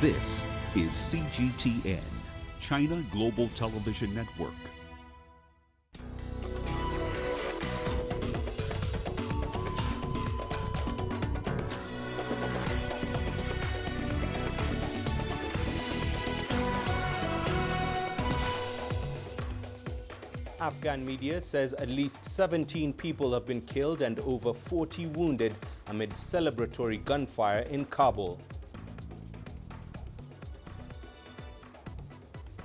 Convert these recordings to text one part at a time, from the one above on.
This is CGTN, China Global Television Network. Afghan media says at least 17 people have been killed and over 40 wounded amid celebratory gunfire in Kabul.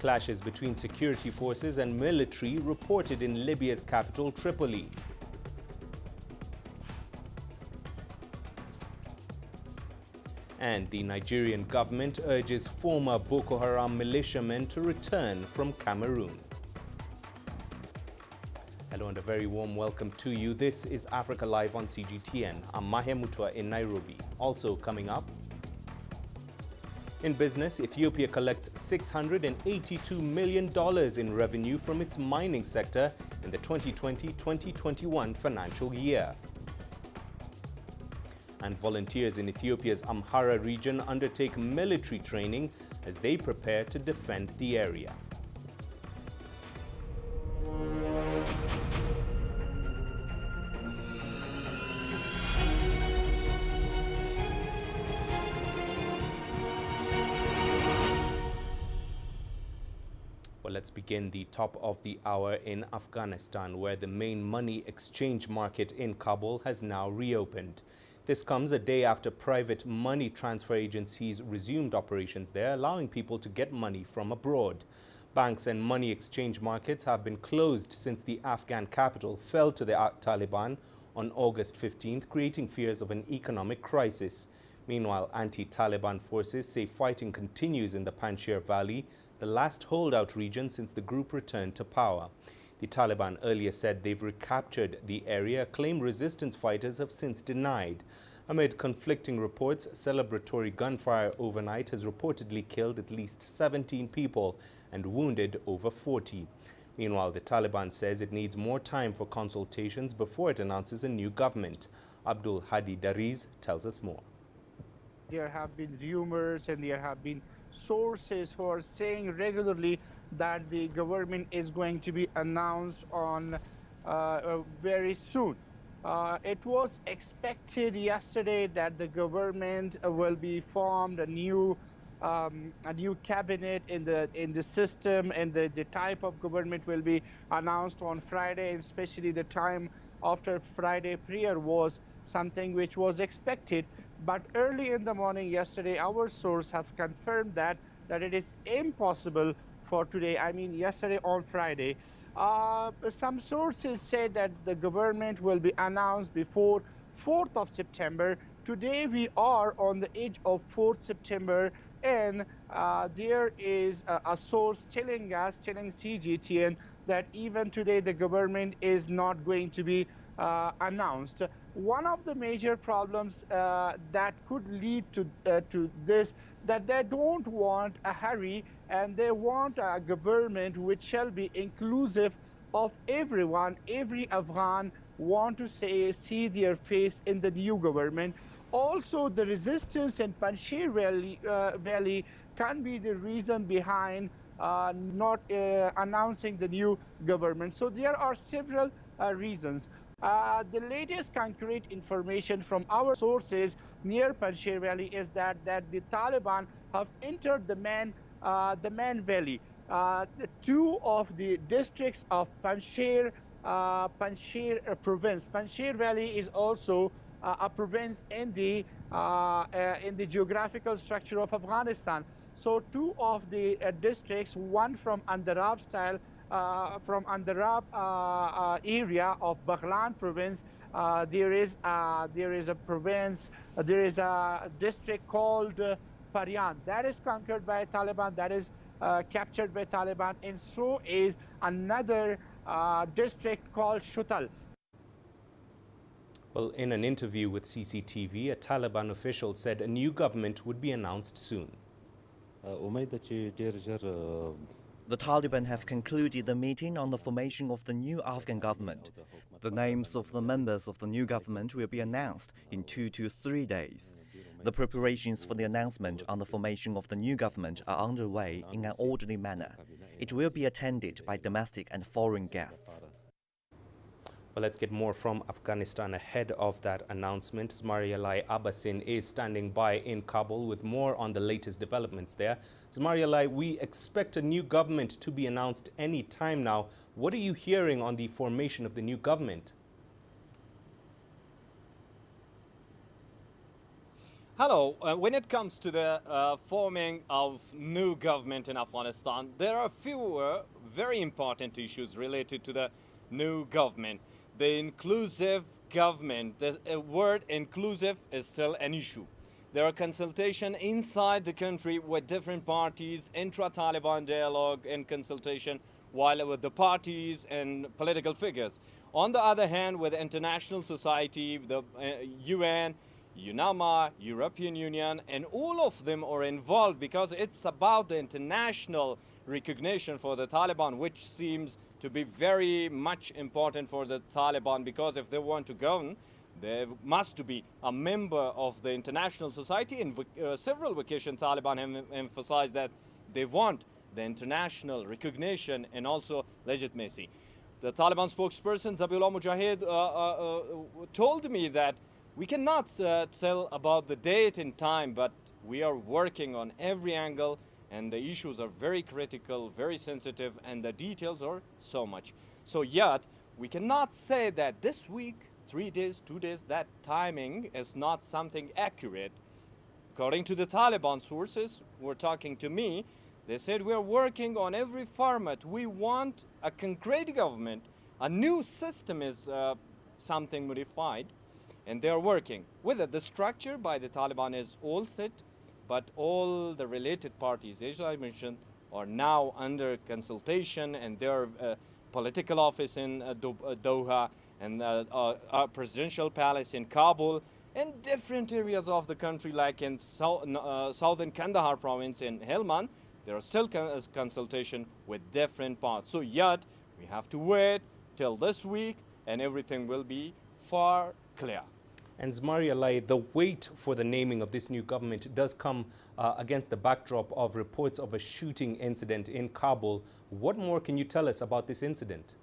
Clashes between security forces and military reported in Libya's capital, Tripoli. And the Nigerian government urges former Boko Haram militiamen to return from Cameroon. Hello and a very warm welcome to you. This is Africa Live on CGTN. I'm Mahia Mutua in Nairobi. Also coming up, in business, Ethiopia collects $682 million in revenue from its mining sector in the 2020-2021 financial year. And volunteers in Ethiopia's Amhara region undertake military training as they prepare to defend the area. Well, let's begin the top of the hour in Afghanistan, where the main money exchange market in Kabul has now reopened. This comes a day after private money transfer agencies resumed operations there, allowing people to get money from abroad. Banks and money exchange markets have been closed since the Afghan capital fell to the Taliban on August 15th, creating fears of an economic crisis. Meanwhile, anti-Taliban forces say fighting continues in the Panjshir Valley, the last holdout region since the group returned to power. The Taliban earlier said they've recaptured the area, a claim resistance fighters have since denied. Amid conflicting reports, celebratory gunfire overnight has reportedly killed at least 17 people and wounded over 40. Meanwhile, the Taliban says it needs more time for consultations before it announces a new government. Abdul Hadi Dariz tells us more. There have been rumors and there have been sources who are saying regularly that the government is going to be announced on very soon. It was expected yesterday that the government will be formed, a new cabinet in the system, and the type of government will be announced on Friday, especially the time after Friday prayer was something which was expected. But early in the morning yesterday, our source have confirmed that it is impossible for today, I mean yesterday on Friday. Some sources said that the government will be announced before 4th of September. Today we are on the edge of 4th September, and there is a source telling CGTN that even today the government is not going to be announced. One of the major problems that could lead to this, that they don't want a hurry and they want a government which shall be inclusive of everyone. Every Afghan want to see their face in the new government. Also, the resistance in Panjshir Valley can be the reason behind not announcing the new government. So there are several reasons. The latest concrete information from our sources near Panjshir Valley is that the Taliban have entered the Man Valley. Two of the districts of Panjshir province. Panjshir Valley is also a province in the geographical structure of Afghanistan. So two of the districts, one from Andarab style, from Andarab area of Baghlan province, there is a district called Paryan that is conquered by Taliban, that is captured by Taliban, and so is another district called Shutal. Well, in an interview with CCTV, a Taliban official said a new government would be announced soon. The Taliban have concluded the meeting on the formation of the new Afghan government. The names of the members of the new government will be announced in 2 to 3 days. The preparations for the announcement on the formation of the new government are underway in an orderly manner. It will be attended by domestic and foreign guests. Well, let's get more from Afghanistan ahead of that announcement. Zmarialai Abbasin is standing by in Kabul with more on the latest developments there. Zmarialai, we expect a new government to be announced any time now. What are you hearing on the formation of the new government? Hello. When it comes to the forming of new government in Afghanistan, there are a few very important issues related to the new government. The inclusive government, the word inclusive is still an issue. There are consultation inside the country with different parties, intra-Taliban dialogue and consultation, while with the parties and political figures. On the other hand, with the international society, the UN, UNAMA, European Union, and all of them are involved because it's about the international recognition for the Taliban, which seems to be very much important for the Taliban, because if they want to govern, there must be a member of the international society. In several occasions, Taliban have emphasized that they want the international recognition and also legitimacy. The Taliban spokesperson, Zabiullah Mujahid, told me that we cannot tell about the date and time, but we are working on every angle, and the issues are very critical, very sensitive, and the details are so much. So yet, we cannot say that this week, 3 days, 2 days, that timing is not something accurate. According to the Taliban sources who were talking to me, they said we are working on every format. We want a concrete government. A new system is something modified, and they are working with it. The structure by the Taliban is all set, but all the related parties, as I mentioned, are now under consultation, and their political office in Doha, and our presidential palace in Kabul, and different areas of the country, like in southern Kandahar province in Helmand, there are still consultation with different parts. So yet, we have to wait till this week, and everything will be far clear. And Zmarialai, the wait for the naming of this new government does come against the backdrop of reports of a shooting incident in Kabul. What more can you tell us about this incident?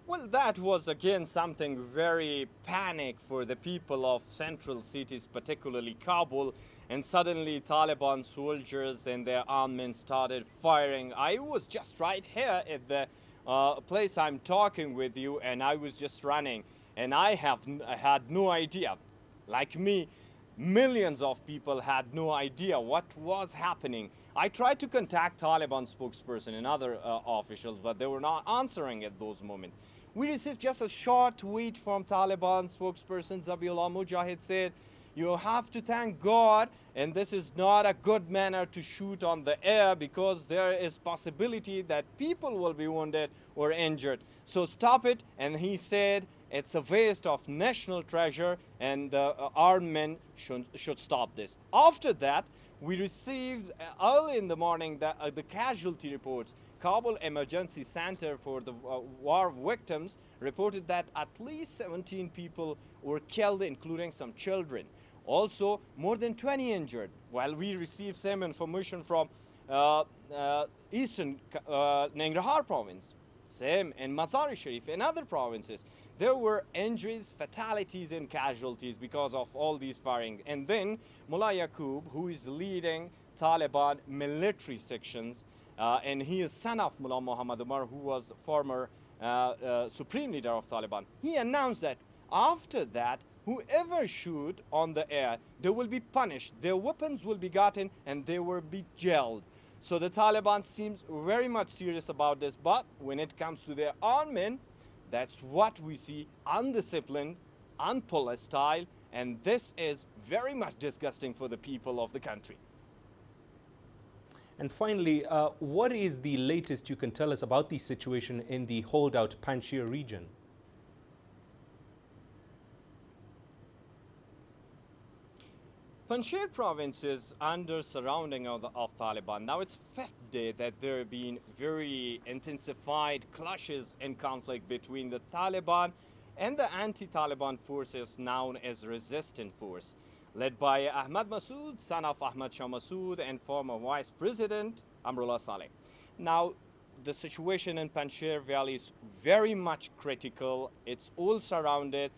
Well, that was again something very panic for the people of central cities, particularly Kabul. And suddenly Taliban soldiers and their armament started firing. I was just right here at the place I'm talking with you, and I was just running, and I had no idea. Like me, millions of people had no idea what was happening. I tried to contact Taliban spokesperson and other officials, but they were not answering at those moments. We received just a short tweet from Taliban spokesperson Zabiullah Mujahid said, "You have to thank God, and this is not a good manner to shoot on the air because there is possibility that people will be wounded or injured. So stop it." And he said it's a waste of national treasure, and the armed men should stop this. After that, we received early in the morning the casualty reports. Kabul Emergency Center for the War Victims reported that at least 17 people were killed, including some children. Also, more than 20 injured. While we received same information from eastern Nangarhar province, same in Mazar-e Sharif and other provinces. There were injuries, fatalities, and casualties because of all these firing. And then Mullah Yaqub, who is leading Taliban military sections, and he is son of Mullah Muhammad Umar, who was former supreme leader of Taliban. He announced that after that, whoever shoot on the air, they will be punished. Their weapons will be gotten, and they will be jailed. So the Taliban seems very much serious about this. But when it comes to their armament, that's what we see: undisciplined, unpoliced style, and this is very much disgusting for the people of the country. And finally, what is the latest you can tell us about the situation in the holdout Panjshir region? Panjshir province is under surrounding of Taliban. Now it's 5th day that there have been very intensified clashes and conflict between the Taliban and the anti-Taliban forces known as Resistance Force, led by Ahmad Massoud, son of Ahmad Shah Massoud, and former Vice President Amrullah Saleh. Now, the situation in Panjshir Valley is very much critical. It's all surrounded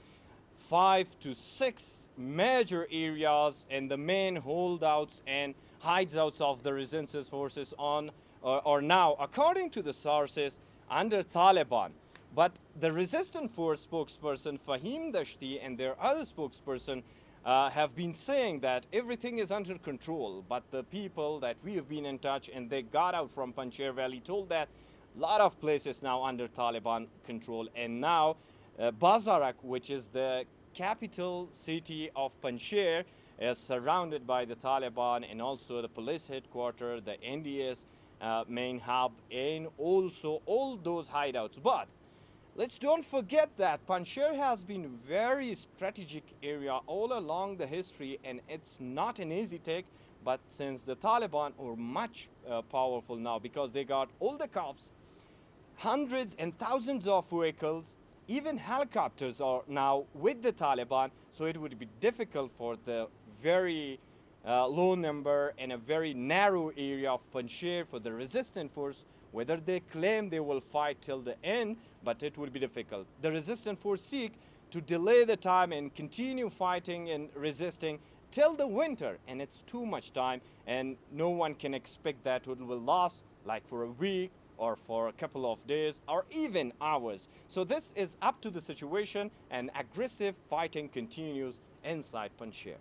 5 to 6 major areas, and the main holdouts and hideouts of the resistance forces are now, according to the sources, under Taliban. But the resistance force spokesperson Fahim Dashti and their other spokesperson have been saying that everything is under control. But the people that we have been in touch and they got out from Panjshir Valley told that a lot of places now under Taliban control. And now Bazarak, which is the capital city of Panjshir, is surrounded by the Taliban, and also the police headquarters, the NDS main hub, and also all those hideouts. But let's don't forget that Panjshir has been a very strategic area all along the history, and it's not an easy take. But since the Taliban are much powerful now, because they got all the cops, hundreds and thousands of vehicles, even helicopters are now with the Taliban, so it would be difficult for the very low number and a very narrow area of Panjshir for the resistance force, whether they claim they will fight till the end, but it will be difficult. The resistance force seek to delay the time and continue fighting and resisting till the winter, and it's too much time, and no one can expect that it will last like for a week or for a couple of days or even hours. So this is up to the situation, and aggressive fighting continues inside Panjshir.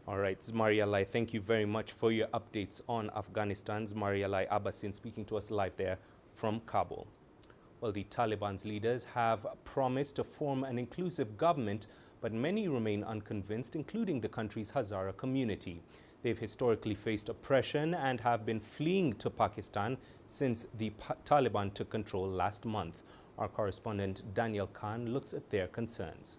All right, Zmarialai, thank you very much for your updates on Afghanistan. Zmarialai Abbasin speaking to us live there from Kabul. Well, the Taliban's leaders have promised to form an inclusive government, but many remain unconvinced, including the country's Hazara community. They've historically faced oppression and have been fleeing to Pakistan since the Taliban took control last month. Our correspondent Daniel Khan looks at their concerns.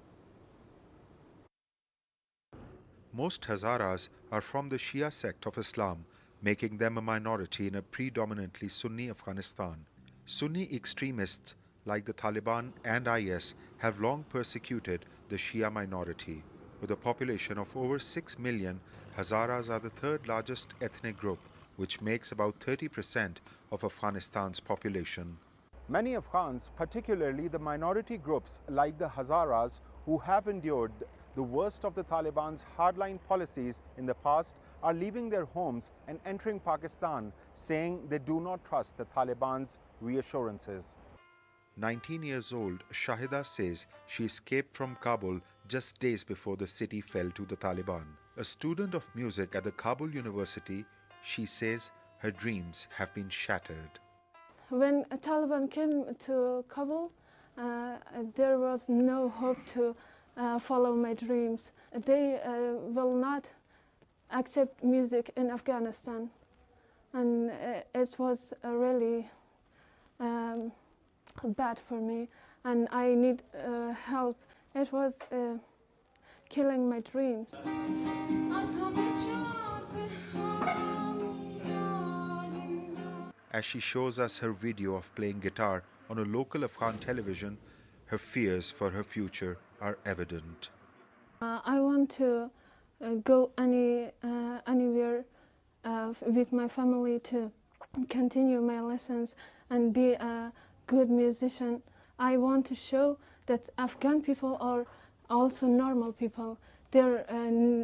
Most Hazaras are from the Shia sect of Islam, making them a minority in a predominantly Sunni Afghanistan. Sunni extremists like the Taliban and IS have long persecuted the Shia minority. With a population of over 6 million, Hazaras are the third largest ethnic group, which makes about 30% of Afghanistan's population. Many Afghans, particularly the minority groups like the Hazaras, who have endured the worst of the Taliban's hardline policies in the past, are leaving their homes and entering Pakistan, saying they do not trust the Taliban's reassurances. 19 years old, Shahida says she escaped from Kabul just days before the city fell to the Taliban. A student of music at the Kabul University, she says her dreams have been shattered. When Taliban came to Kabul, there was no hope to follow my dreams. They will not accept music in Afghanistan, and it was really bad for me, and I need help. It was killing my dreams. As she shows us her video of playing guitar on a local Afghan television, her fears for her future are evident. I want to go anywhere with my family to continue my lessons and be a good musician. I want to show that Afghan people are also normal people. They're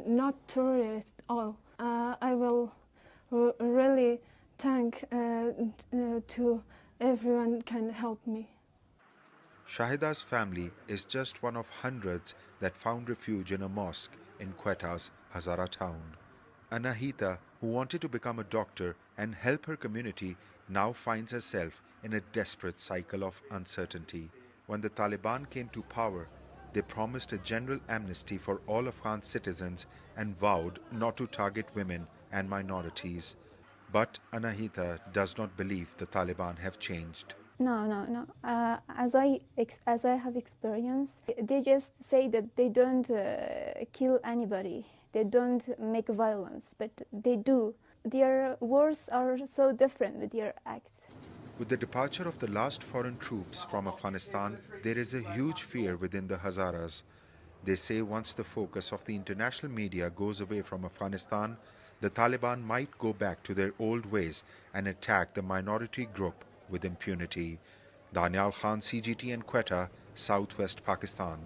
not terrorists at all. I will really thank to everyone can help me. Shahida's family is just one of hundreds that found refuge in a mosque in Quetta's Hazara town. Anahita, who wanted to become a doctor and help her community, now finds herself in a desperate cycle of uncertainty. When the Taliban came to power, they promised a general amnesty for all Afghan citizens and vowed not to target women and minorities. But Anahita does not believe the Taliban have changed. No. As I have experienced, they just say that they don't kill anybody. They don't make violence, but they do. Their words are so different with their acts. With the departure of the last foreign troops from Afghanistan, there is a huge fear within the Hazaras. They say once the focus of the international media goes away from Afghanistan, the Taliban might go back to their old ways and attack the minority group with impunity. Danial Khan, CGTN, Quetta, Southwest Pakistan.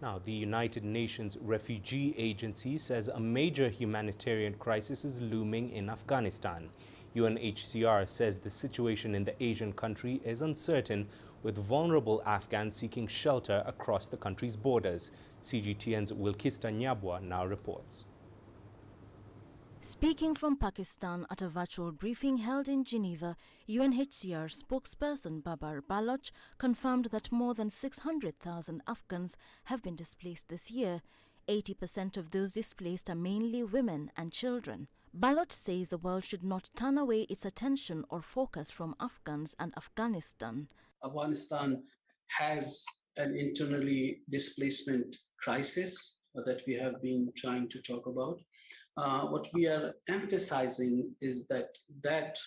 Now, the United Nations Refugee Agency says a major humanitarian crisis is looming in Afghanistan. UNHCR says the situation in the Asian country is uncertain, with vulnerable Afghans seeking shelter across the country's borders. CGTN's Wilkista Nyabwa now reports. Speaking from Pakistan at a virtual briefing held in Geneva, UNHCR spokesperson Babar Baloch confirmed that more than 600,000 Afghans have been displaced this year. 80% of those displaced are mainly women and children. Baloch says the world should not turn away its attention or focus from Afghans and Afghanistan. Afghanistan has an internally displacement crisis that we have been trying to talk about. What we are emphasizing is that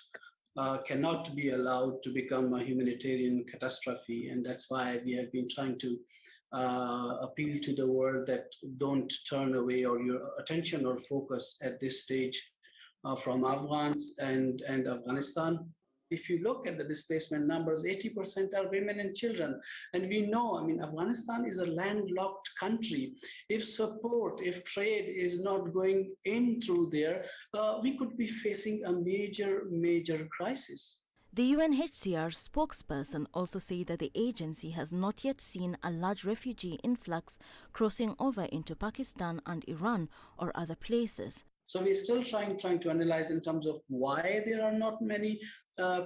cannot be allowed to become a humanitarian catastrophe, and that's why we have been trying to appeal to the world that don't turn away or your attention or focus at this stage from Afghans and Afghanistan. If you look at the displacement numbers, 80% are women and children. And we know, Afghanistan is a landlocked country. If support, if trade is not going in through there, we could be facing a major crisis. The UNHCR spokesperson also said that the agency has not yet seen a large refugee influx crossing over into Pakistan and Iran or other places. So we're still trying to analyze in terms of why there are not many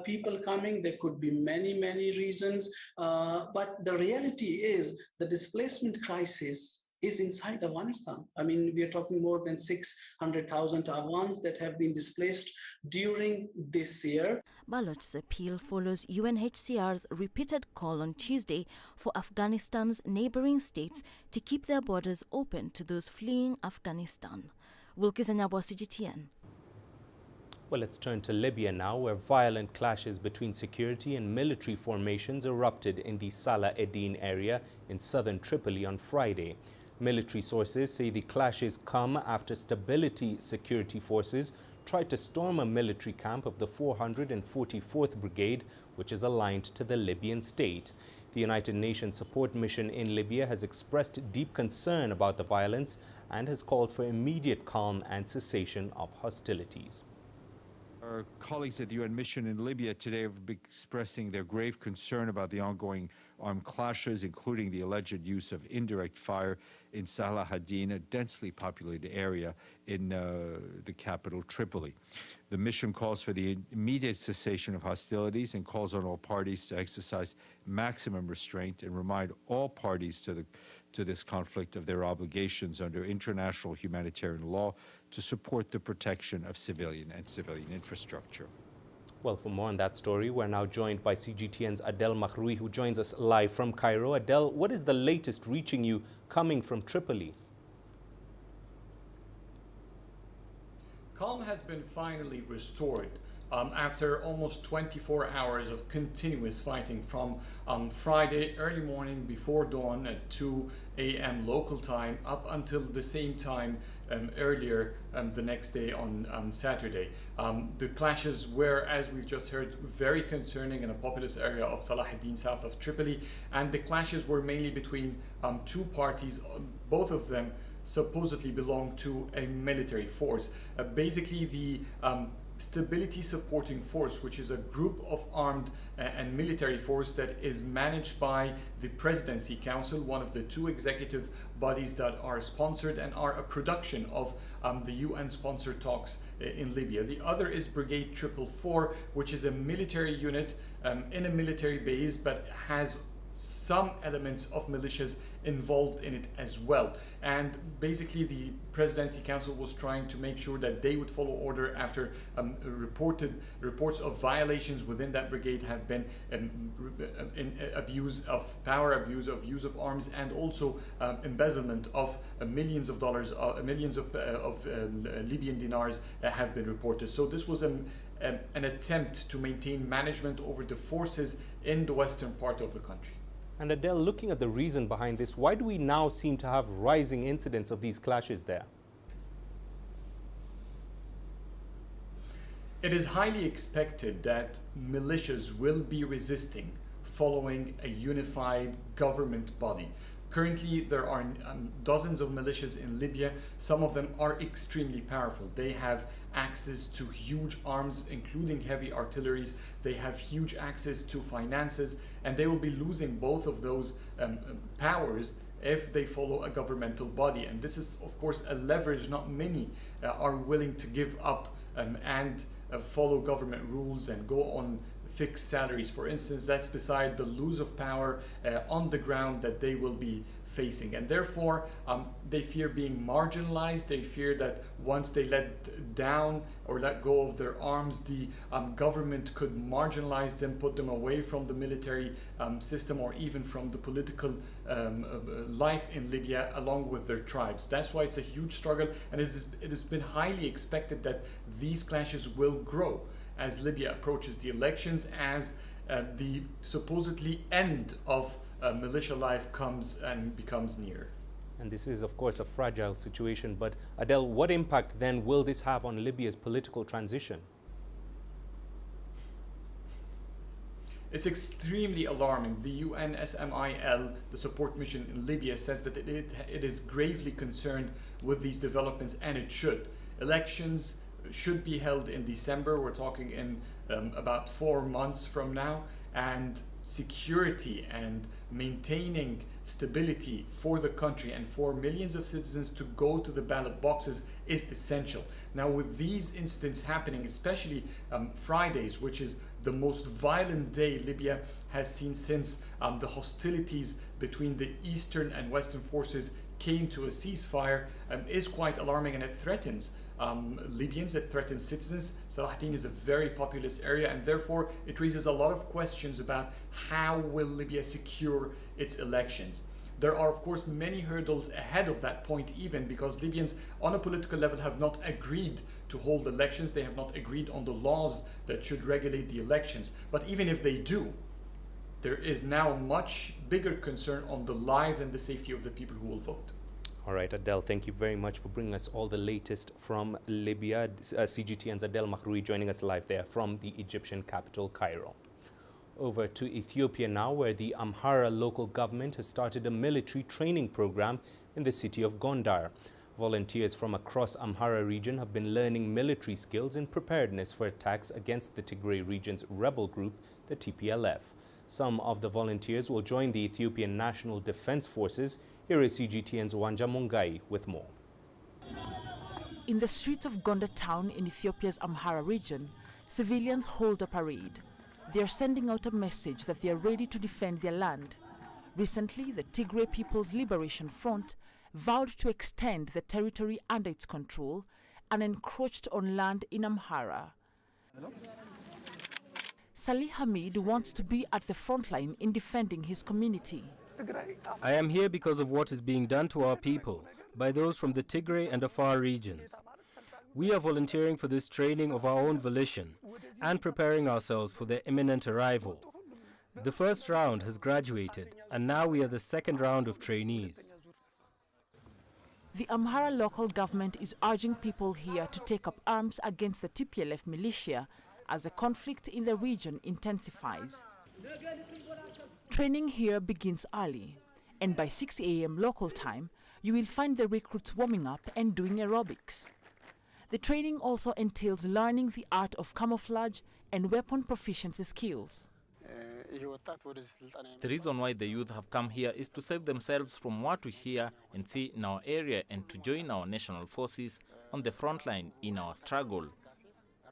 people coming. There could be many reasons, but the reality is the displacement crisis is inside Afghanistan. We are talking more than 600,000 Afghans that have been displaced during this year. Baloch's appeal follows UNHCR's repeated call on Tuesday for Afghanistan's neighboring states to keep their borders open to those fleeing Afghanistan. Wilkista Nyabwa, CGTN. Well, let's turn to Libya now, where violent clashes between security and military formations erupted in the Salah Eddin area in southern Tripoli on Friday. Military sources say the clashes come after stability security forces tried to storm a military camp of the 444th Brigade, which is aligned to the Libyan state. The United Nations support mission in Libya has expressed deep concern about the violence and has called for immediate calm and cessation of hostilities. Our colleagues at the UN mission in Libya today have been expressing their grave concern about the ongoing armed clashes, including the alleged use of indirect fire in Salah Eddin, a densely populated area in the capital, Tripoli. The mission calls for the immediate cessation of hostilities and calls on all parties to exercise maximum restraint and remind all parties to this conflict of their obligations under international humanitarian law to support the protection of civilian infrastructure. Well, for more on that story, we're now joined by CGTN's Adel Makhroui, who joins us live from Cairo. Adel, what is the latest reaching you coming from Tripoli? Calm has been finally restored after almost 24 hours of continuous fighting from Friday early morning before dawn at 2 a.m. local time up until the same time earlier the next day on Saturday. The clashes were, as we've just heard, very concerning in a populous area of Salah Eddin south of Tripoli, and the clashes were mainly between two parties, both of them supposedly belong to a military force. Basically the Stability Supporting Force, which is a group of armed and military force that is managed by the Presidency Council, one of the two executive bodies that are sponsored and are a production of the UN-sponsored talks in Libya. The other is Brigade 444, which is a military unit in a military base, but has some elements of militias involved in it as well. And basically the Presidency Council was trying to make sure that they would follow order after reports of violations within that brigade have been abuse of power, abuse of use of arms, and also embezzlement of millions of dollars, millions of Libyan dinars have been reported. So this was an attempt to maintain management over the forces in the western part of the country. And Adele, looking at the reason behind this, why do we now seem to have rising incidents of these clashes there? It is highly expected that militias will be resisting following a unified government body. Currently, there are dozens of militias in Libya. Some of them are extremely powerful. They have access to huge arms, including heavy artilleries. They have huge access to finances, and they will be losing both of those powers if they follow a governmental body. And this is, of course, a leverage not many are willing to give up and follow government rules and go on fixed salaries. For instance, that's beside the lose of power on the ground that they will be facing. And therefore, they fear being marginalized. They fear that once they let down or let go of their arms, the government could marginalize them, put them away from the military system or even from the political life in Libya along with their tribes. That's why it's a huge struggle, and it has been highly expected that these clashes will grow as Libya approaches the elections, as the supposedly end of militia life comes and becomes near. And this is, of course, a fragile situation. But Adele, what impact then will this have on Libya's political transition? It's extremely alarming. The UNSMIL, the support mission in Libya, says that it is gravely concerned with these developments, and it should. Elections should be held in December. We're talking in about 4 months from now, and security and maintaining stability for the country and for millions of citizens to go to the ballot boxes is essential. Now, with these incidents happening, especially Fridays, which is the most violent day Libya has seen since the hostilities between the eastern and western forces came to a ceasefire, is quite alarming, and it threatens Libyans, it threatens citizens. Salahdin is a very populous area, and therefore it raises a lot of questions about how will Libya secure its elections. There are, of course, many hurdles ahead of that point, even because Libyans on a political level have not agreed to hold elections. They have not agreed on the laws that should regulate the elections. But even if they do, there is now much bigger concern on the lives and the safety of the people who will vote. All right, Adele, thank you very much for bringing us all the latest from Libya. CGTN's Adele Mahroui joining us live there from the Egyptian capital, Cairo. Over to Ethiopia now, where the Amhara local government has started a military training program in the city of Gondar. Volunteers from across Amhara region have been learning military skills in preparedness for attacks against the Tigray region's rebel group, the TPLF. Some of the volunteers will join the Ethiopian National Defense Forces. Here is CGTN's Wanja Mungai with more. In the streets of Gondar town in Ethiopia's Amhara region, civilians hold a parade. They are sending out a message that they are ready to defend their land. Recently, the Tigray People's Liberation Front vowed to extend the territory under its control and encroached on land in Amhara. Salih Hamid wants to be at the front line in defending his community. I am here because of what is being done to our people by those from the Tigray and Afar regions. We are volunteering for this training of our own volition and preparing ourselves for their imminent arrival. The first round has graduated, and now we are the second round of trainees. The Amhara local government is urging people here to take up arms against the TPLF militia as the conflict in the region intensifies. Training here begins early, and by 6 a.m. local time, you will find the recruits warming up and doing aerobics. The training also entails learning the art of camouflage and weapon proficiency skills. The reason why the youth have come here is to save themselves from what we hear and see in our area and to join our national forces on the front line in our struggle.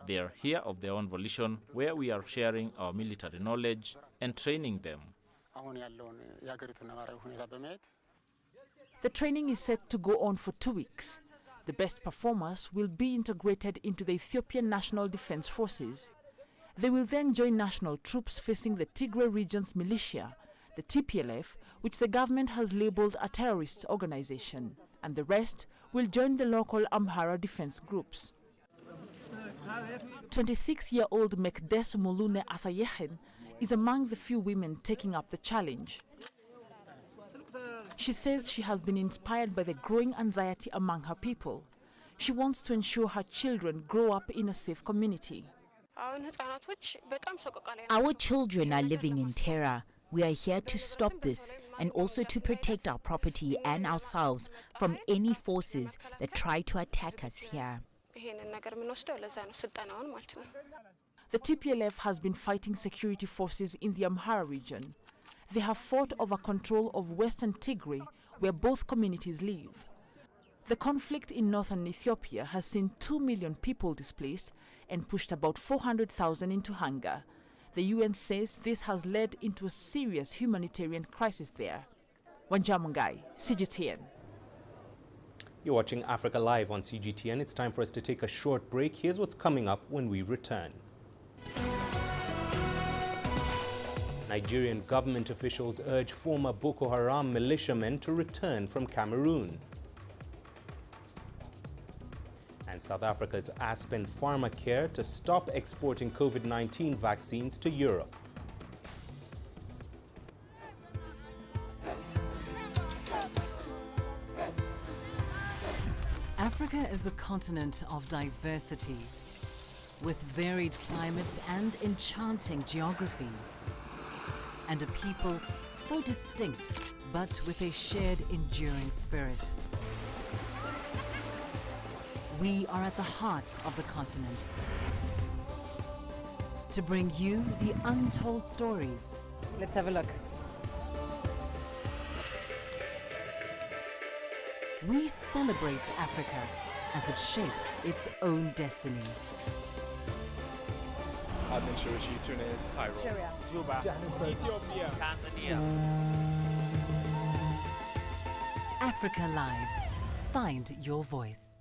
They are here of their own volition, where we are sharing our military knowledge and training them. The training is set to go on for 2 weeks. The best performers will be integrated into the Ethiopian National Defense Forces. They will then join national troops facing the Tigray region's militia, the TPLF, which the government has labeled a terrorist organization, and the rest will join the local Amhara defense groups. 26-year-old Mekdes Molune Asayehen is among the few women taking up the challenge. She says she has been inspired by the growing anxiety among her people. She wants to ensure her children grow up in a safe community. Our children are living in terror. We are here to stop this and also to protect our property and ourselves from any forces that try to attack us here. The TPLF has been fighting security forces in the Amhara region. They have fought over control of western Tigray, where both communities live. The conflict in northern Ethiopia has seen 2 million people displaced and pushed about 400,000 into hunger. The UN says this has led into a serious humanitarian crisis there. Wanjamungai, CGTN. You're watching Africa Live on CGTN. It's time for us to take a short break. Here's what's coming up when we return. Nigerian government officials urge former Boko Haram militiamen to return from Cameroon. And South Africa's Aspen Pharmacare to stop exporting COVID-19 vaccines to Europe. Africa is a continent of diversity, with varied climates and enchanting geography, and a people so distinct, but with a shared enduring spirit. We are at the heart of the continent to bring you the untold stories. Let's have a look. We celebrate Africa as it shapes its own destiny. Tunis, Cairo, Juba, Johannesburg, Ethiopia, Tanzania. Africa Live. Find your voice.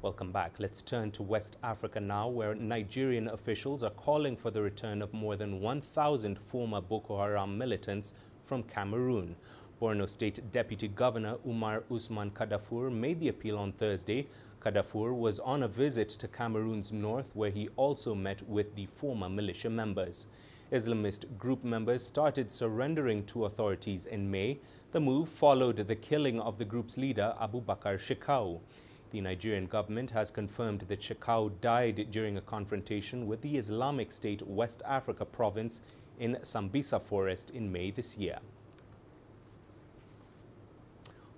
Welcome back. Let's turn to West Africa now, where Nigerian officials are calling for the return of more than 1,000 former Boko Haram militants from Cameroon. Borno State Deputy Governor Umar Usman Kadafur made the appeal on Thursday. Kadafur was on a visit to Cameroon's north, where he also met with the former militia members. Islamist group members started surrendering to authorities in May. The move followed the killing of the group's leader, Abubakar Shekau. The Nigerian government has confirmed that Shekau died during a confrontation with the Islamic State West Africa province in Sambisa Forest in May this year.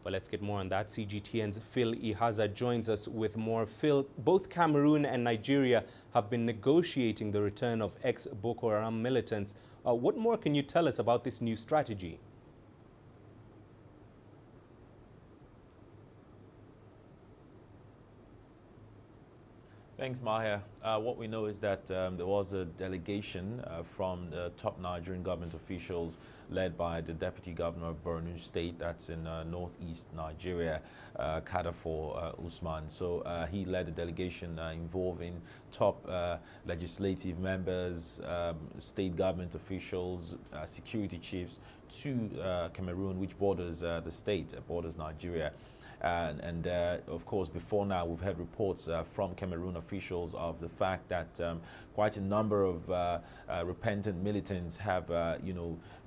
Well, let's get more on that. CGTN's Phil Ihaza joins us with more. Phil, both Cameroon and Nigeria have been negotiating the return of ex-Boko Haram militants. What more can you tell us about this new strategy? Thanks, Mahia. What we know is that there was a delegation from the top Nigerian government officials led by the Deputy Governor of Borno State, that's in northeast Nigeria, Kadafur Usman. So he led a delegation involving top legislative members, state government officials, security chiefs to Cameroon, which borders the state, borders Nigeria. Of course, before now, we've had reports from Cameroon officials of the fact that quite a number of repentant militants have,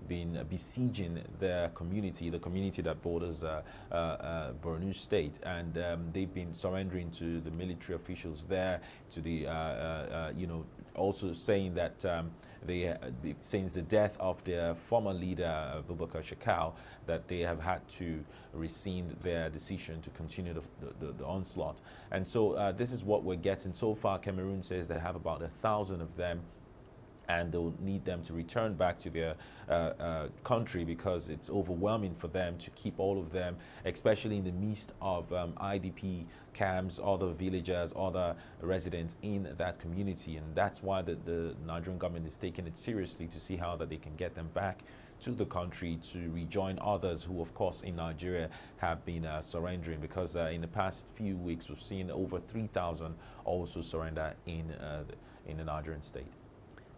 been besieging their community, the community that borders Borno State, and they've been surrendering to the military officials there, to the, also saying that since the death of their former leader, Abubakar Shekau, that they have had to rescind their decision to continue the onslaught. And so this is what we're getting. So far, Cameroon says they have about 1,000 of them, and they'll need them to return back to their country because it's overwhelming for them to keep all of them, especially in the midst of IDP camps, other villagers, other residents in that community. And that's why the Nigerian government is taking it seriously to see how that they can get them back to the country to rejoin others who, of course, in Nigeria have been surrendering, because in the past few weeks we've seen over 3,000 also surrender in the Nigerian state.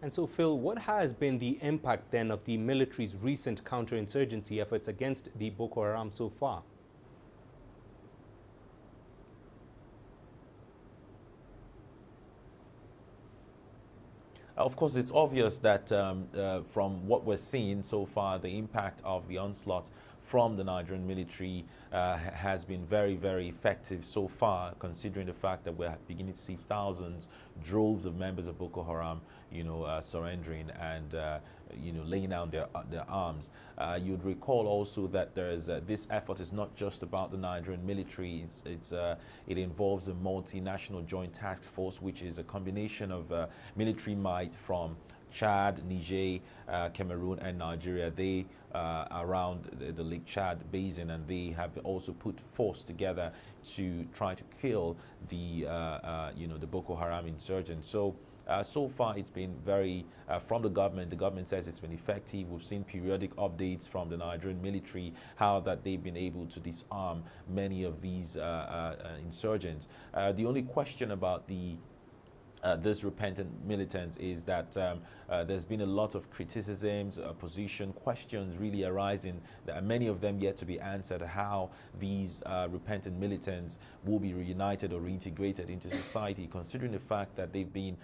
And so, Phil, what has been the impact then of the military's recent counterinsurgency efforts against the Boko Haram so far? Of course, it's obvious that from what we're seeing so far, the impact of the onslaught from the Nigerian military has been very, very effective so far, considering the fact that we're beginning to see thousands, droves of members of Boko Haram, surrendering and, laying down their arms. You'd recall also that there's this effort is not just about the Nigerian military. It involves a multinational joint task force, which is a combination of military might from Chad, Niger, Cameroon, and Nigeria. They around the Lake Chad basin, and they have also put force together to try to kill the the Boko Haram insurgents. So so far it's been very from the government says it's been effective. We've seen periodic updates from the Nigerian military how that they've been able to disarm many of these insurgents. The only question about this repentant militants is that there's been a lot of criticisms, opposition, questions really arising, many of them yet to be answered, how these repentant militants will be reunited or reintegrated into society, considering the fact that they've been,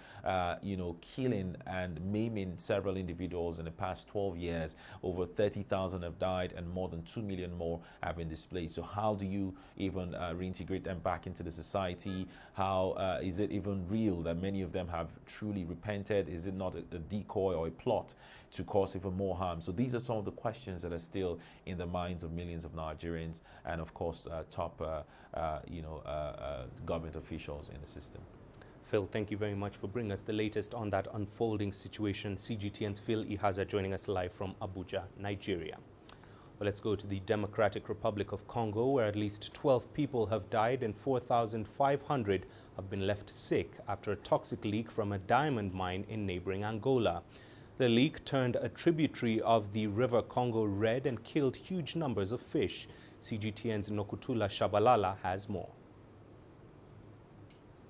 killing and maiming several individuals in the past 12 years. Over 30,000 have died and more than 2 million more have been displaced. So how do you even reintegrate them back into the society? How is it even real that many of them have truly repented? Is it not a decoy or a plot to cause even more harm? So these are some of the questions that are still in the minds of millions of Nigerians and, of course, top government officials in the system. Phil, thank you very much for bringing us the latest on that unfolding situation. CGTN's Phil Ihaza joining us live from Abuja, Nigeria. Well, let's go to the Democratic Republic of Congo, where at least 12 people have died and 4,500 have been left sick after a toxic leak from a diamond mine in neighboring Angola. The leak turned a tributary of the River Congo red and killed huge numbers of fish. CGTN's Nokutula Shabalala has more.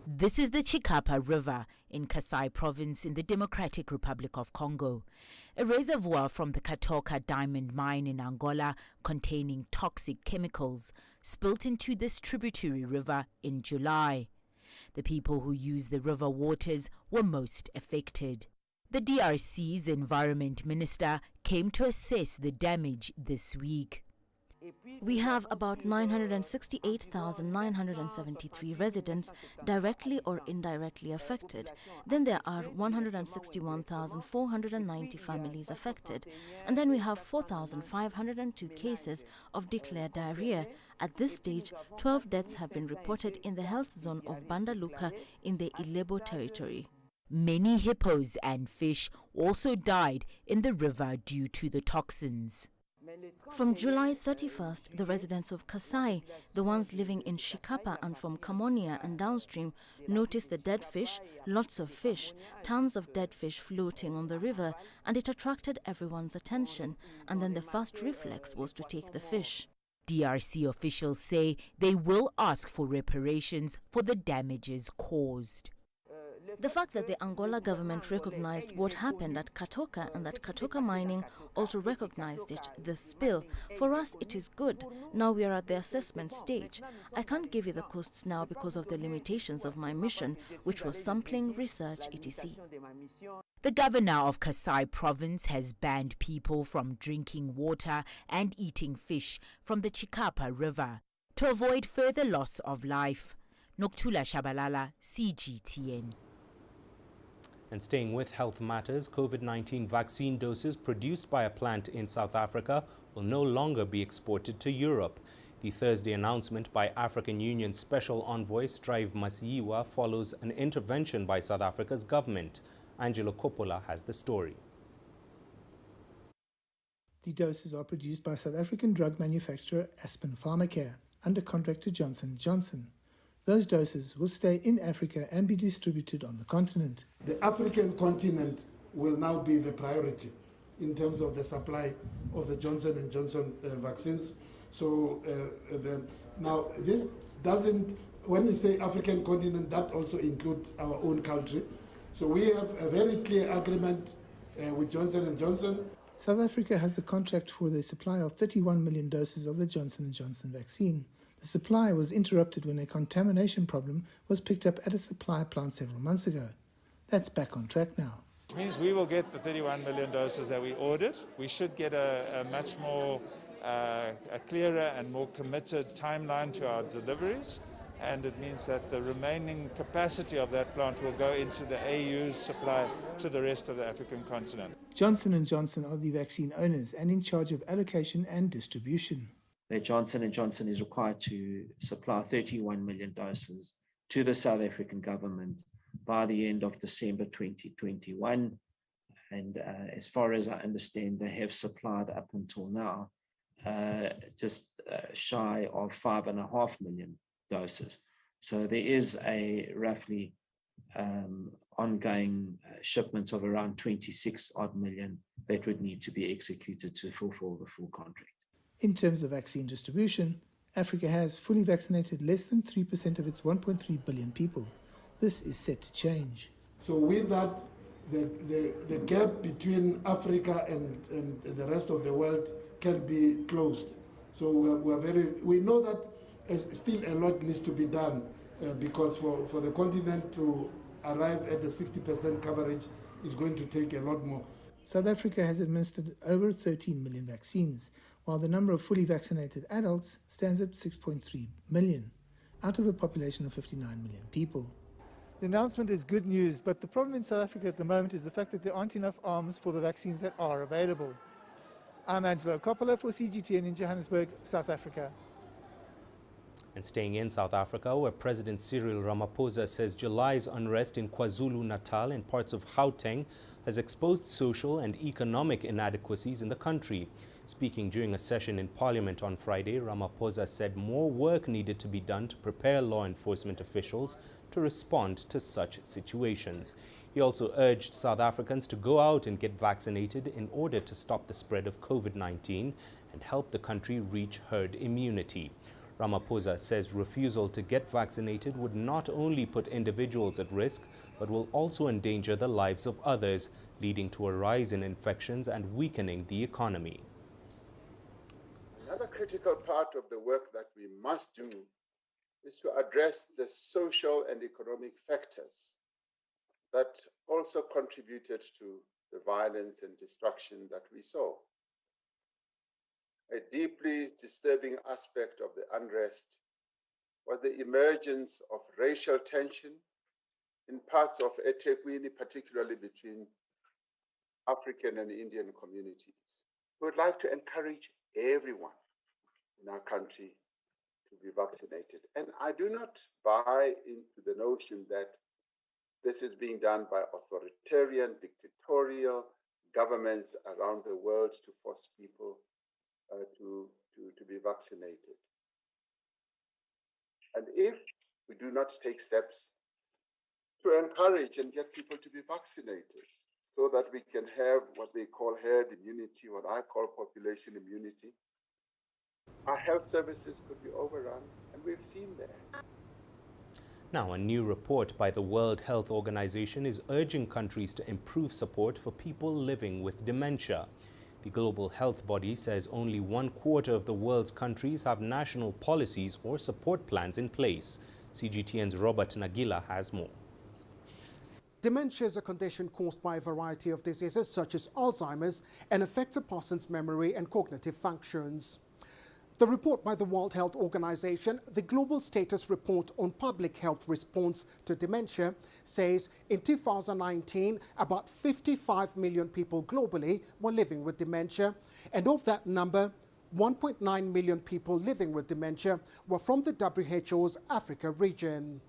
This is the Chikapa River in Kasai province in the Democratic Republic of Congo. A reservoir from the Katoka diamond mine in Angola containing toxic chemicals spilt into this tributary river in July. The people who use the river waters were most affected. The DRC's Environment Minister came to assess the damage this week. We have about 968,973 residents directly or indirectly affected. Then there are 161,490 families affected. And then we have 4,502 cases of declared diarrhea. At this stage, 12 deaths have been reported in the health zone of Bandaluka in the Ilebo territory. Many hippos and fish also died in the river due to the toxins. From July 31st, the residents of Kasai, the ones living in Shikapa and from Kamonia and downstream, noticed the dead fish, lots of fish, tons of dead fish floating on the river, and it attracted everyone's attention. And then the first reflex was to take the fish. DRC officials say they will ask for reparations for the damages caused. The fact that the Angola government recognized what happened at Katoka and that Katoka mining also recognized it, the spill, for us it is good. Now we are at the assessment stage. I can't give you the costs now because of the limitations of my mission, which was sampling, research, etc. The governor of Kasai province has banned people from drinking water and eating fish from the Chikapa River to avoid further loss of life. Nokutula Shabalala, CGTN. And staying with health matters, COVID-19 vaccine doses produced by a plant in South Africa will no longer be exported to Europe. The Thursday announcement by African Union Special Envoy Strive Masiyiwa follows an intervention by South Africa's government. Angelo Coppola has the story. The doses are produced by South African drug manufacturer Aspen Pharmacare under contract to Johnson & Johnson. Those doses will stay in Africa and be distributed on the continent. The African continent will now be the priority in terms of the supply of the Johnson & Johnson vaccines. So now this doesn't, when we say African continent, that also includes our own country. So we have a very clear agreement with Johnson & Johnson. South Africa has the contract for the supply of 31 million doses of the Johnson & Johnson vaccine. The supply was interrupted when a contamination problem was picked up at a supply plant several months ago. That's back on track now. It means we will get the 31 million doses that we ordered. We should get a much more a clearer and more committed timeline to our deliveries, and it means that the remaining capacity of that plant will go into the AU's supply to the rest of the African continent. Johnson & Johnson are the vaccine owners and in charge of allocation and distribution. Johnson & Johnson is required to supply 31 million doses to the South African government by the end of December 2021. And as far as I understand, they have supplied up until now just shy of 5.5 million doses. So there is a roughly ongoing shipments of around 26 odd million that would need to be executed to fulfill the full contract. In terms of vaccine distribution, Africa has fully vaccinated less than 3% of its 1.3 billion people. This is set to change. So with that, the gap between Africa and the rest of the world can be closed. So we know that still a lot needs to be done because for the continent to arrive at the 60% coverage is going to take a lot more. South Africa has administered over 13 million vaccines, while the number of fully vaccinated adults stands at 6.3 million, out of a population of 59 million people. The announcement is good news, but the problem in South Africa at the moment is the fact that there aren't enough arms for the vaccines that are available. I'm Angelo Coppola for CGTN in Johannesburg, South Africa. And staying in South Africa, where President Cyril Ramaphosa says July's unrest in KwaZulu-Natal and parts of Gauteng has exposed social and economic inadequacies in the country. Speaking during a session in Parliament on Friday, Ramaphosa said more work needed to be done to prepare law enforcement officials to respond to such situations. He also urged South Africans to go out and get vaccinated in order to stop the spread of COVID-19 and help the country reach herd immunity. Ramaphosa says refusal to get vaccinated would not only put individuals at risk, but will also endanger the lives of others, leading to a rise in infections and weakening the economy. Another critical part of the work that we must do is to address the social and economic factors that also contributed to the violence and destruction that we saw. A deeply disturbing aspect of the unrest was the emergence of racial tension in parts of eThekwini, particularly between African and Indian communities. We would like to encourage everyone in our country to be vaccinated. And I do not buy into the notion that this is being done by authoritarian, dictatorial governments around the world to force people to be vaccinated. And if we do not take steps to encourage and get people to be vaccinated so that we can have what they call herd immunity, what I call population immunity, our health services could be overrun, and we've seen that. Now, a new report by the World Health Organization is urging countries to improve support for people living with dementia. The global health body says only 1/4 of the world's countries have national policies or support plans in place. CGTN's Robert Nagila has more. Dementia is a condition caused by a variety of diseases such as Alzheimer's and affects a person's memory and cognitive functions. The report by the World Health Organization, the Global Status Report on Public Health Response to Dementia, says in 2019, about 55 million people globally were living with dementia, and of that number, 1.9 million people living with dementia were from the WHO's Africa region.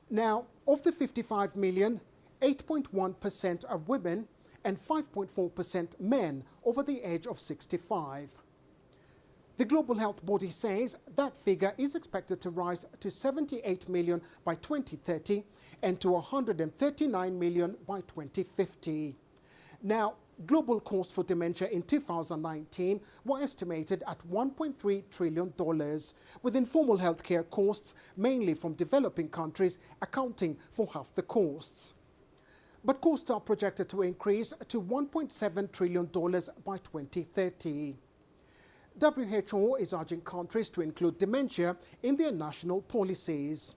Now, of the 55 million, 8.1% are women and 5.4% men over the age of 65. The Global Health Body says that figure is expected to rise to 78 million by 2030 and to 139 million by 2050. Now, global costs for dementia in 2019 were estimated at $1.3 trillion, with informal healthcare costs, mainly from developing countries, accounting for half the costs. but costs are projected to increase to $1.7 trillion by 2030. WHO is urging countries to include dementia in their national policies.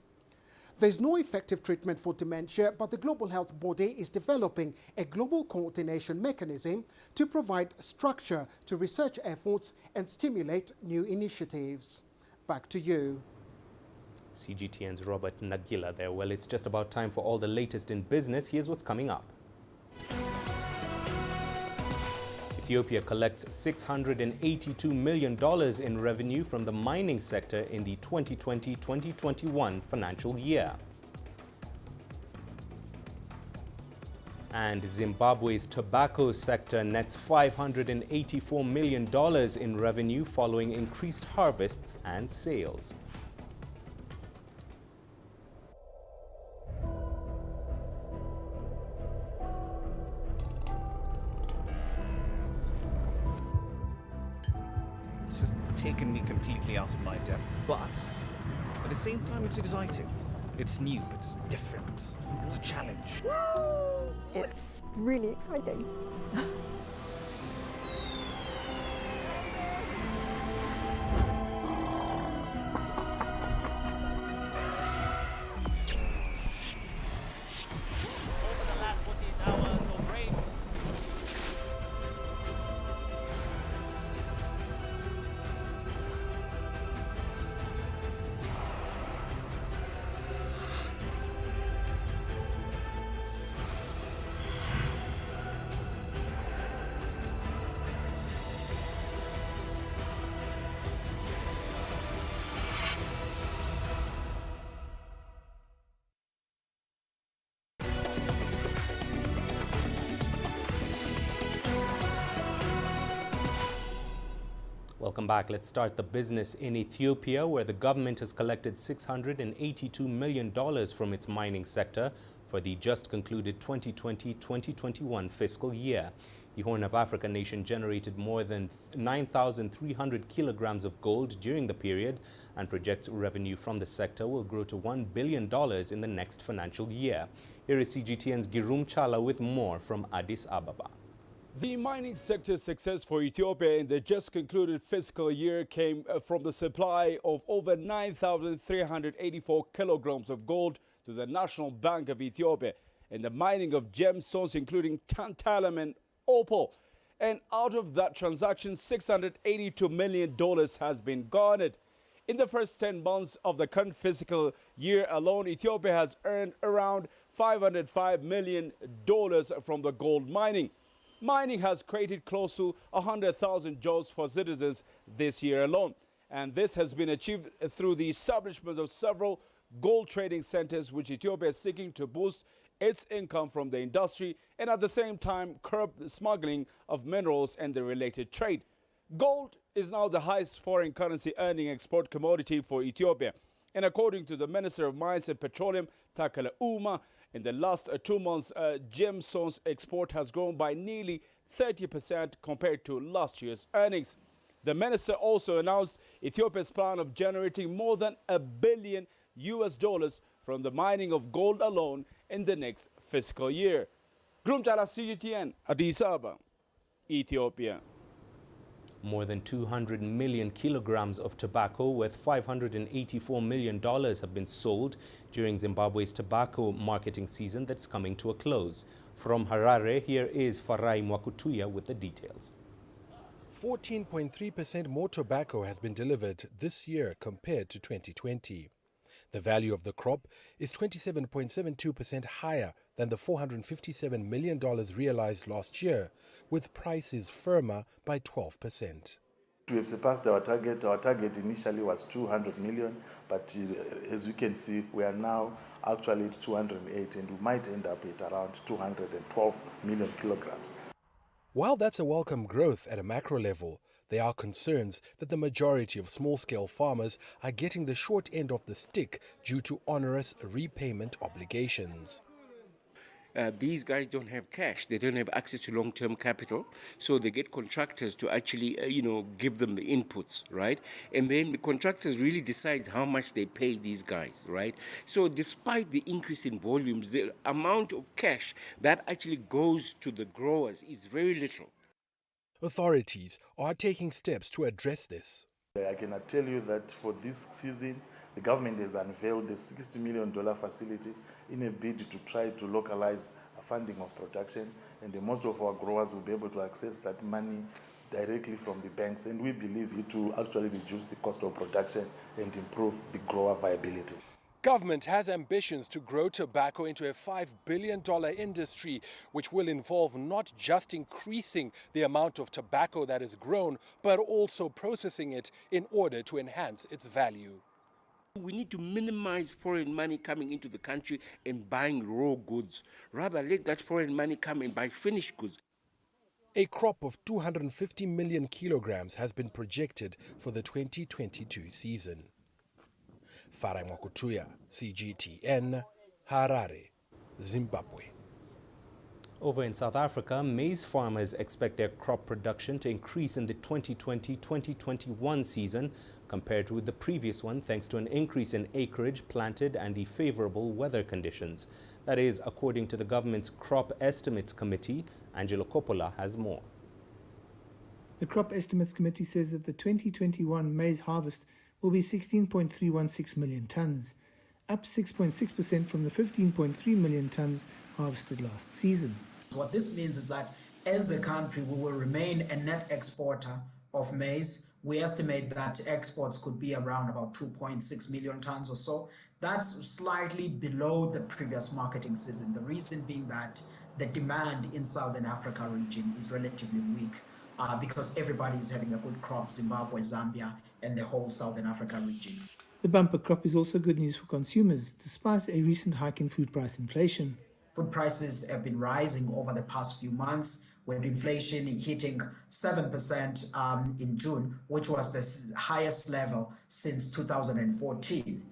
There's no effective treatment for dementia, but the Global Health Body is developing a global coordination mechanism to provide structure to research efforts and stimulate new initiatives. Back to you. CGTN's Robert Nagila there. Well, it's just about time for all the latest in business. Here's what's coming up. Ethiopia collects $682 million in revenue from the mining sector in the 2020-2021 financial year. And Zimbabwe's tobacco sector nets $584 million in revenue following increased harvests and sales. Taken me completely out of my depth, but at the same time it's exciting. It's new, it's different, it's a challenge. It's really exciting. Welcome back. Let's start the business in Ethiopia, where the government has collected $682 million from its mining sector for the just concluded 2020-2021 fiscal year. The Horn of Africa nation generated more than 9,300 kilograms of gold during the period and projects revenue from the sector will grow to $1 billion in the next financial year. Here is CGTN's Girum Chala with more from Addis Ababa. The mining sector's success for Ethiopia in the just concluded fiscal year came from the supply of over 9,384 kilograms of gold to the National Bank of Ethiopia and the mining of gemstones including tantalum and opal. And out of that transaction, $682 million has been garnered. In the first 10 months of the current fiscal year alone, Ethiopia has earned around $505 million from the gold mining. Mining has created close to 100,000 jobs for citizens this year alone. And this has been achieved through the establishment of several gold trading centers, which Ethiopia is seeking to boost its income from the industry and at the same time curb the smuggling of minerals and the related trade. Gold is now the highest foreign currency earning export commodity for Ethiopia. And according to the Minister of Mines and Petroleum, Takala Uma, in the last 2 months, gemstones export has grown by nearly 30% compared to last year's earnings. The minister also announced Ethiopia's plan of generating more than $1 billion from the mining of gold alone in the next fiscal year. Grumjala CGTN, Addis Ababa, Ethiopia. More than 200 million kilograms of tobacco worth $584 million have been sold during Zimbabwe's tobacco marketing season that's coming to a close. From Harare, here is Farai Mwakutuya with the details. 14.3% more tobacco has been delivered this year compared to 2020. The value of the crop is 27.72% higher than the $457 million realized last year, with prices firmer by 12%. We have surpassed our target. Our target initially was 200 million, but as we can see, we are now actually at 208, and we might end up at around 212 million kilograms. While that's a welcome growth at a macro level, there are concerns that the majority of small-scale farmers are getting the short end of the stick due to onerous repayment obligations. these guys don't have cash. They don't have access to long-term capital. So they get contractors to actually, give them the inputs, right? And then the contractors really decide how much they pay these guys, right? So despite the increase in volumes, the amount of cash that actually goes to the growers is very little. Authorities are taking steps to address this. I cannot tell you that for this season, the government has unveiled a $60 million facility in a bid to try to localize funding of production, and most of our growers will be able to access that money directly from the banks, and we believe it will actually reduce the cost of production and improve the grower viability. Government has ambitions to grow tobacco into a $5 billion industry, which will involve not just increasing the amount of tobacco that is grown, but also processing it in order to enhance its value. We need to minimize foreign money coming into the country and buying raw goods. Rather, let that foreign money come and buy finished goods. A crop of 250 million kilograms has been projected for the 2022 season. Mahia Mutua, CGTN, Harare, Zimbabwe. Over in South Africa, maize farmers expect their crop production to increase in the 2020-2021 season compared with the previous one, thanks to an increase in acreage planted and the favorable weather conditions. That is, according to the government's Crop Estimates Committee. Angelo Coppola has more. The Crop Estimates Committee says that the 2021 maize harvest will be 16.316 million tonnes, up 6.6% from the 15.3 million tonnes harvested last season. What this means is that as a country, we will remain a net exporter of maize. We estimate that exports could be around about 2.6 million tonnes or so. That's slightly below the previous marketing season. The reason being that the demand in Southern Africa region is relatively weak. Because everybody is having a good crop, Zimbabwe, Zambia, and the whole Southern Africa region. The bumper crop is also good news for consumers, despite a recent hike in food price inflation. Food prices have been rising over the past few months, with inflation hitting 7% in June, which was the highest level since 2014.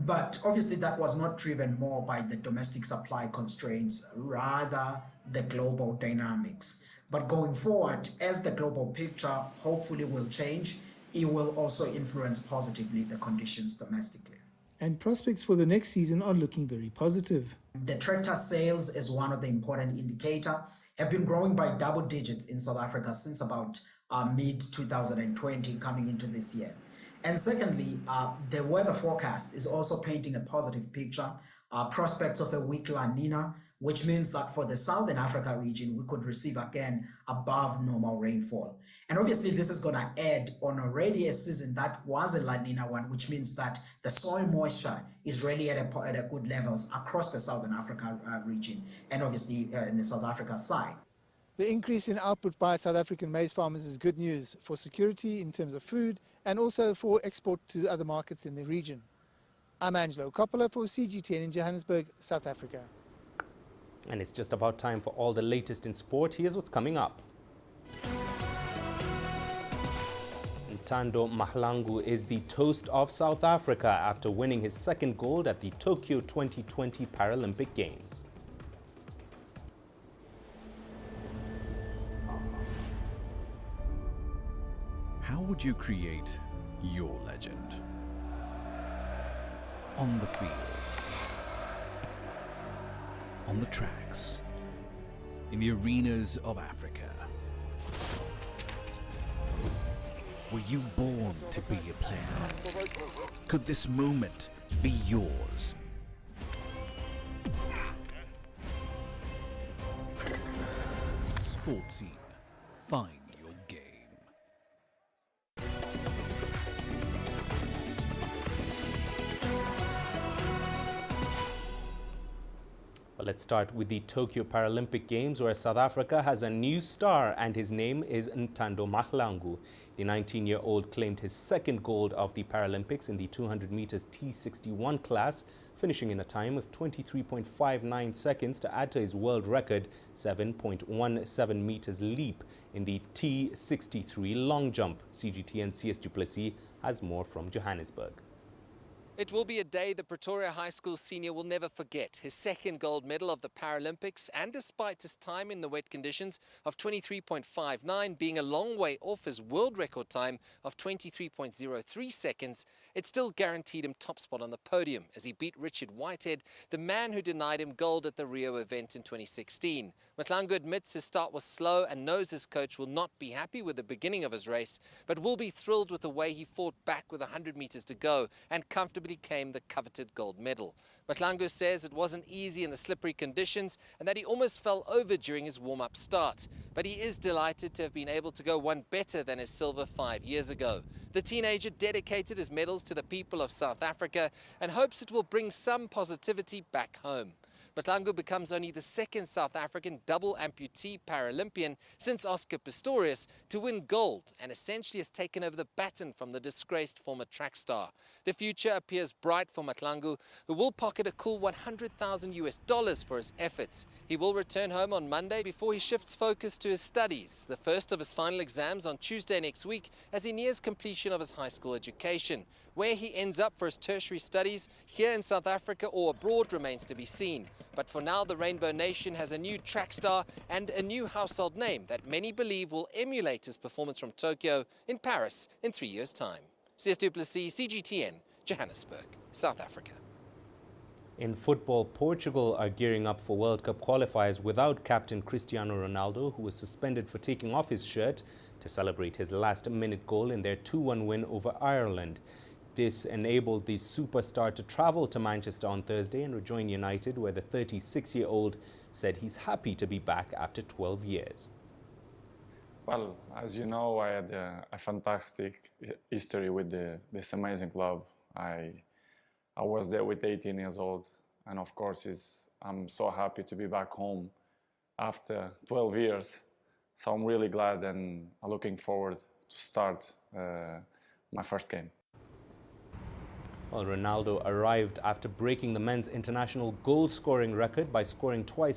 But obviously that was not driven more by the domestic supply constraints, rather the global dynamics. But going forward, as the global picture hopefully will change, it will also influence positively the conditions domestically. And prospects for the next season are looking very positive. The tractor sales, as one of the important indicators, have been growing by double digits in South Africa since about mid-2020 coming into this year. And secondly, the weather forecast is also painting a positive picture. Prospects of a weak La Nina, which means that for the Southern Africa region, we could receive again above normal rainfall. And obviously this is going to add on already a season that was a La Nina one, which means that the soil moisture is really at a good levels across the Southern Africa region, and obviously in the South Africa side. The increase in output by South African maize farmers is good news for security in terms of food and also for export to other markets in the region. I'm Angelo Coppola for CGTN in Johannesburg, South Africa. And it's just about time for all the latest in sport. Here's what's coming up. Ntando Mahlangu is the toast of South Africa after winning his second gold at the Tokyo 2020 Paralympic Games. How would you create your legend? On the fields, on the tracks, in the arenas of Africa. Were you born to be a player? Could this moment be yours? Sports Scene. Find your game. Well, let's start with the Tokyo Paralympic Games, where South Africa has a new star, and his name is Ntando Mahlangu. The 19-year-old claimed his second gold of the Paralympics in the 200 meters T61 class, finishing in a time of 23.59 seconds to add to his world record 7.17 meters leap in the T63 long jump. CGTN CS Duplessis has more from Johannesburg. It will be a day the Pretoria High School senior will never forget. His second gold medal of the Paralympics, and despite his time in the wet conditions of 23.59 being a long way off his world record time of 23.03 seconds, it still guaranteed him top spot on the podium as he beat Richard Whitehead, the man who denied him gold at the Rio event in 2016. Mahlangu admits his start was slow and knows his coach will not be happy with the beginning of his race, but will be thrilled with the way he fought back with 100 meters to go and comfortably claimed the coveted gold medal. Mahlangu says it wasn't easy in the slippery conditions and that he almost fell over during his warm-up start. But he is delighted to have been able to go one better than his silver 5 years ago. The teenager dedicated his medals to the people of South Africa and hopes it will bring some positivity back home. Mahlangu becomes only the second South African double amputee Paralympian since Oscar Pistorius to win gold and essentially has taken over the baton from the disgraced former track star. The future appears bright for Mahlangu, who will pocket a cool $100,000 for his efforts. He will return home on Monday before he shifts focus to his studies, the first of his final exams on Tuesday next week as he nears completion of his high school education. Where he ends up for his tertiary studies, here in South Africa or abroad, remains to be seen. But for now, the Rainbow Nation has a new track star and a new household name that many believe will emulate his performance from Tokyo in Paris in 3 years' time. CS Duplessis, CGTN, Johannesburg, South Africa. In football, Portugal are gearing up for World Cup qualifiers without captain Cristiano Ronaldo, who was suspended for taking off his shirt to celebrate his last-minute goal in their 2-1 win over Ireland. This enabled the superstar to travel to Manchester on Thursday and rejoin United, where the 36-year-old said he's happy to be back after 12 years. Well, as you know, I had a fantastic history with this amazing club. I was there with 18 years old, and of course I'm so happy to be back home after 12 years. So I'm really glad and I'm looking forward to start my first game. Well, Ronaldo arrived after breaking the men's international goal-scoring record by scoring twice